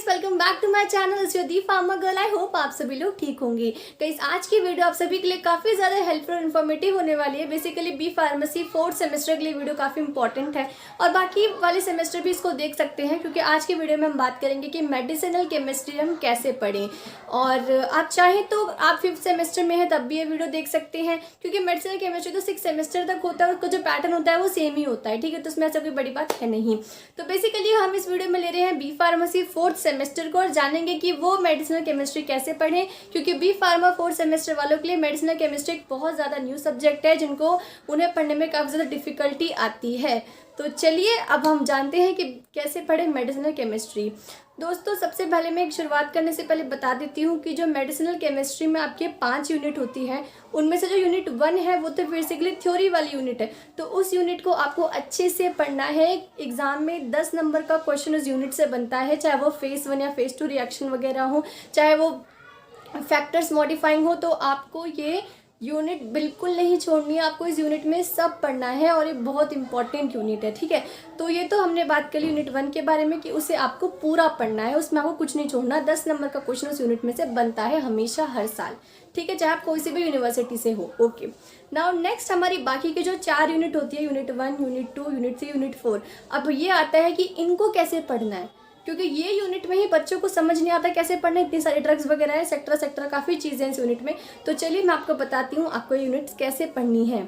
Guys, welcome back to my channel it's your the pharma girl. I hope आप सभी लोग ठीक होंगे। गाइस, आज की वीडियो आप सभी के लिए काफ़ी ज़्यादा हेल्पफुल और इन्फॉर्मेटिव होने वाली है। Basically B pharmacy 4th semester के लिए वीडियो काफ़ी इंपॉर्टेंट है और बाकी वाले सेमेस्टर भी इसको देख सकते हैं, क्योंकि आज की वीडियो में हम बात करेंगे कि मेडिसिनल केमिस्ट्री हम कैसे पढ़ें। और आप चाहें तो आप 5th सेमेस्टर में हैं तब भी ये वीडियो देख सकते हैं, क्योंकि मेडिसिनल केमिस्ट्री तो 6 सेमेस्टर तक होता है, उसका जो पैटर्न होता है वो सेम ही होता है। ठीक है, तो उसमें ऐसा कोई बड़ी बात है नहीं। तो बेसिकली हम इस वीडियो में ले रहे हैं बी फार्मेसी 4th सेमेस्टर को और जानेंगे कि वो मेडिसिनल केमिस्ट्री कैसे पढ़ें, क्योंकि बी फार्मा 4th सेमेस्टर वालों के लिए मेडिसिनल केमिस्ट्री एक बहुत ज़्यादा न्यू सब्जेक्ट है, जिनको उन्हें पढ़ने में काफ़ी ज़्यादा डिफिकल्टी आती है। तो चलिए अब हम जानते हैं कि कैसे पढ़ें मेडिसिनल केमिस्ट्री। दोस्तों, सबसे पहले मैं एक शुरुआत करने से पहले बता देती हूँ कि जो मेडिसिनल केमिस्ट्री में आपके 5 यूनिट होती हैं, उनमें से जो यूनिट 1 है वो तो बेसिकली थ्योरी वाली यूनिट है। तो उस यूनिट को आपको अच्छे से पढ़ना है। एग्जाम में 10 नंबर का क्वेश्चन उस यूनिट से बनता है, चाहे वो फेज 1 या फेज 2 रिएक्शन वगैरह हो, चाहे वो फैक्टर्स मॉडिफाइंग हो। तो आपको ये यूनिट बिल्कुल नहीं छोड़नी है, आपको इस यूनिट में सब पढ़ना है और ये बहुत इंपॉर्टेंट यूनिट है। ठीक है, तो ये तो हमने बात कर ली यूनिट 1 के बारे में कि उसे आपको पूरा पढ़ना है, उसमें आपको कुछ नहीं छोड़ना। 10 नंबर का क्वेश्चन उस यूनिट में से बनता है हमेशा, हर साल। ठीक है, चाहे आप कोई सी भी यूनिवर्सिटी से हो। ओके, नाउ नेक्स्ट हमारी बाकी के जो 4 यूनिट होती है, यूनिट 1, यूनिट 2, यूनिट 3, यूनिट 4। अब ये आता है कि इनको कैसे पढ़ना है, क्योंकि ये यूनिट में ही बच्चों को समझ नहीं आता कैसे पढ़ना है। इतनी सारी ड्रग्स वगैरह है, सेक्टर काफ़ी चीज़ें हैं इस यूनिट में। तो चलिए मैं आपको बताती हूँ आपको यूनिट्स कैसे पढ़नी है।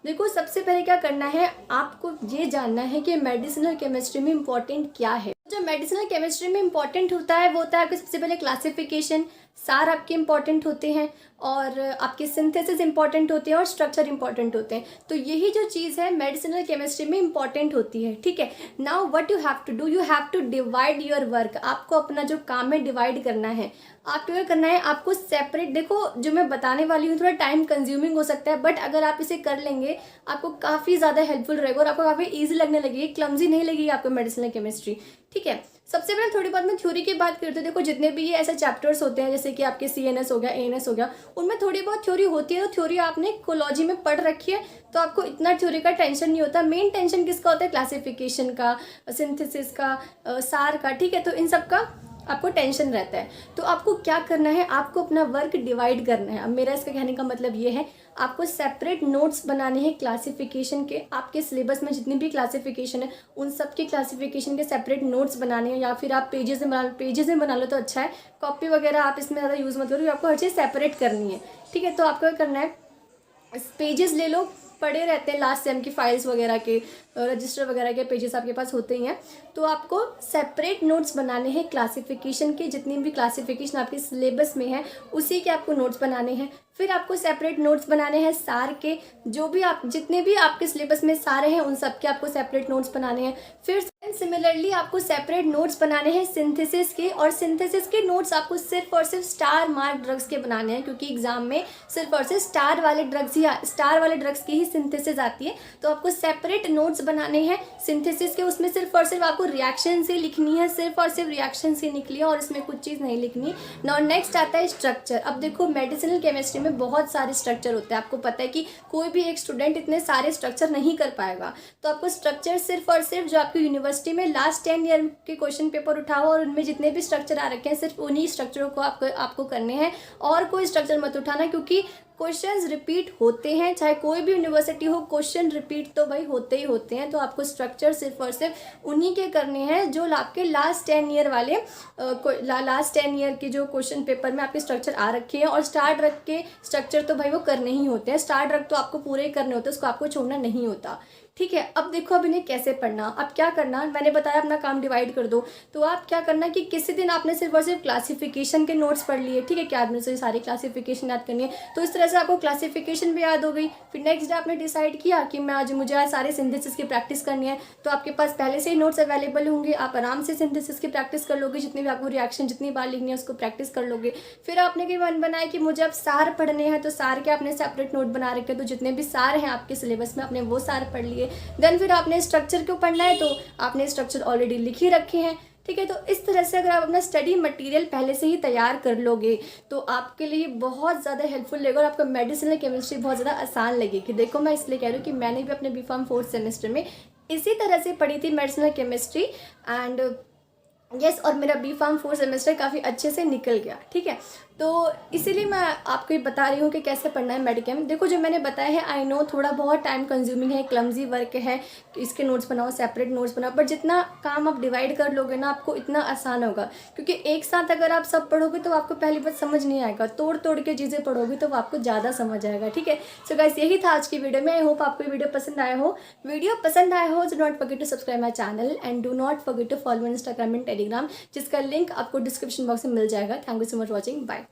देखो, सबसे पहले क्या करना है, आपको ये जानना है कि मेडिसिनल केमिस्ट्री में इम्पॉर्टेंट क्या है। जो मेडिसिनल केमिस्ट्री में इम्पॉर्टेंट होता है वो होता है आपके सबसे पहले क्लासिफिकेशन, सार आपके इंपॉर्टेंट होते हैं, और आपके सिंथेसिस इंपॉर्टेंट होते हैं, और स्ट्रक्चर इंपॉर्टेंट होते हैं। तो यही जो चीज़ है मेडिसिनल केमिस्ट्री में इंपॉर्टेंट होती है। ठीक है, now what you have to do, you have to divide your work. आपको अपना जो काम है डिवाइड करना है। आपको क्या करना है, आपको सेपरेट, देखो जो मैं बताने वाली हूँ थोड़ा टाइम कंज्यूमिंग हो सकता है, बट अगर आप इसे कर लेंगे आपको काफ़ी ज़्यादा हेल्पफुल रहेगा और आपको काफ़ी ईजी लगने लगेगी, क्लमजी नहीं लगेगी आपको मेडिसिनल केमिस्ट्री। ठीक है, सबसे पहले थोड़ी बहुत मैं थ्योरी की बात करती हूँ। देखो, जितने भी ये ऐसे चैप्टर्स होते हैं, जैसे कि आपके CNS हो गया, ANS हो गया, उनमें थोड़ी बहुत थ्योरी होती है। तो थ्योरी आपने कोलॉजी में पढ़ रखी है, तो आपको इतना थ्योरी का टेंशन नहीं होता। मेन टेंशन किसका होता है, क्लासिफिकेशन का, सिंथेसिस का, सार का। ठीक है, तो इन सब का आपको टेंशन रहता है। तो आपको क्या करना है, आपको अपना वर्क डिवाइड करना है। अब मेरा इसका कहने का मतलब ये है, आपको सेपरेट नोट्स बनाने हैं क्लासिफिकेशन के। आपके सिलेबस में जितनी भी क्लासिफिकेशन है उन सब के क्लासिफिकेशन के सेपरेट नोट्स बनाने हैं, या फिर आप पेजेस में बना लो तो अच्छा है। कॉपी वगैरह आप इसमें ज़्यादा यूज़ मत करो, आपको हर चीज़ सेपरेट करनी है। ठीक है, तो आपको क्या करना है, पेजेस ले लो, पड़े रहते हैं लास्ट सेम की फाइल्स वगैरह के, रजिस्टर वगैरह के पेजेस आपके पास होते ही हैं। तो आपको सेपरेट नोट्स बनाने हैं क्लासिफिकेशन के, जितनी भी क्लासिफिकेशन आपके सिलेबस में है उसी के आपको नोट्स बनाने हैं। फिर आपको सेपरेट नोट्स बनाने हैं सार के, जो भी आप जितने भी आपके सिलेबस में सारे हैं उन सब के आपको सेपरेट नोट्स बनाने हैं। फिर सिमिलरली आपको सेपरेट नोट्स बनाने हैं सिंथेसिस के, और सिंथेसिस के नोट्स आपको सिर्फ और सिर्फ स्टार मार्क ड्रग्स के बनाने हैं, क्योंकि एग्जाम में सिर्फ और सिर्फ स्टार वाले ड्रग्स की ही सिंथेसिस आती है। तो आपको सेपरेट नोट्स बनाने हैं सिंथेसिस के, उसमें सिर्फ और सिर्फ आपको रिएक्शन से लिखनी है, सिर्फ और सिर्फ रिएक्शन से निकली है, और इसमें कुछ चीज़ नहीं लिखनी। नाउ नेक्स्ट आता है स्ट्रक्चर। अब देखो, मेडिसिनल केमिस्ट्री में बहुत सारे स्ट्रक्चर होते हैं। आपको पता है कि कोई भी एक स्टूडेंट इतने सारे स्ट्रक्चर नहीं कर पाएगा। तो आपको स्ट्रक्चर सिर्फ और सिर्फ जो आपकी यूनिवर्सिटी में लास्ट 10 ईयर के क्वेश्चन पेपर उठाओ और उनमें जितने भी स्ट्रक्चर आ रखे हैं सिर्फ उन्हीं स्ट्रक्चरों को आपको करने हैं, और कोई स्ट्रक्चर मत उठाना, क्योंकि क्वेश्चंस रिपीट होते हैं। चाहे कोई भी यूनिवर्सिटी हो, क्वेश्चन रिपीट तो भाई होते ही होते हैं। तो आपको स्ट्रक्चर सिर्फ और सिर्फ उन्हीं के करने हैं जो आपके लास्ट 10 ईयर वाले लास्ट 10 ईयर के जो क्वेश्चन पेपर में आपके स्ट्रक्चर आ रखे हैं। और स्टार ड्रग के स्ट्रक्चर तो भाई वो करने ही होते हैं, स्टार ड्रग तो आपको पूरे ही करने होते हैं, उसको आपको छोड़ना नहीं होता। ठीक है, अब देखो, अब इन्हें कैसे पढ़ना। अब क्या करना, मैंने बताया अपना काम डिवाइड कर दो। तो आप क्या करना कि किसी दिन आपने सिर्फ और सिर्फ क्लासिफिकेशन के नोट्स पढ़ लिए। ठीक है, क्या आपने से सारी क्लासिफिकेशन याद करनी है, तो इस तरह से आपको क्लासिफिकेशन भी याद हो गई। फिर नेक्स्ट डे आपने डिसाइड किया कि मुझे आज सारे सिंथेसिस की प्रैक्टिस करनी है, तो आपके पास पहले से ही नोट्स अवेलेबल होंगे, आप आराम से सिंथेसिस की प्रैक्टिस कर लोगे। जितनी भी आपको रिएक्शन जितनी बार लिखनी है उसको प्रैक्टिस कर लोगे। फिर आपने कहीं मन बनाया कि मुझे अब सार पढ़ने हैं, तो सार के आपने सेपरेट नोट बना रखे, तो जितने भी सार हैं आपके सिलेबस में आपने वो सार पढ़ लिए। देन फिर आपने स्ट्रक्चर क्यों पढ़ना है, तो आपने स्ट्रक्चर ऑलरेडी लिख ही रखे हैं। ठीक है, तो इस तरह से अगर आप अपना स्टडी मटेरियल पहले से ही तैयार कर लोगे तो आपके लिए बहुत ज़्यादा हेल्पफुल लगेगा और आपका मेडिसिनल केमिस्ट्री बहुत ज़्यादा आसान लगेगी। देखो, मैं इसलिए कह रही हूँ कि मैंने भी अपने B Pharm 4th सेमेस्टर में इसी तरह से पढ़ी थी मेडिसिनल केमिस्ट्री, एंड यस और मेरा बी फार्म 4 सेमेस्टर काफ़ी अच्छे से निकल गया, ठीक है। तो इसीलिए मैं आपको ये बता रही हूँ कि कैसे पढ़ना है मेडिकेम। देखो जो मैंने बताया है, आई नो थोड़ा बहुत टाइम कंज्यूमिंग है, क्लमजी वर्क है, इसके नोट्स बनाओ, सेपरेट नोट्स बनाओ, बट जितना काम आप डिवाइड कर लोगे ना आपको इतना आसान होगा, क्योंकि एक साथ अगर आप सब पढ़ोगे तो आपको पहली बात समझ नहीं आएगा, तोड़ तोड़ के चीज़ें पढ़ोगे तो आपको ज़्यादा समझ आएगा, ठीक है। सो गाइस यही था आज की वीडियो में। आई होप आपको वीडियो पसंद आया हो। वीडियो पसंद आया हो do not forget to subscribe my channel and do not forget to follow Instagram and Telegram, जिसका लिंक आपको डिस्क्रिप्शन बॉक्स में मिल जाएगा। Thank you so much watching, bye.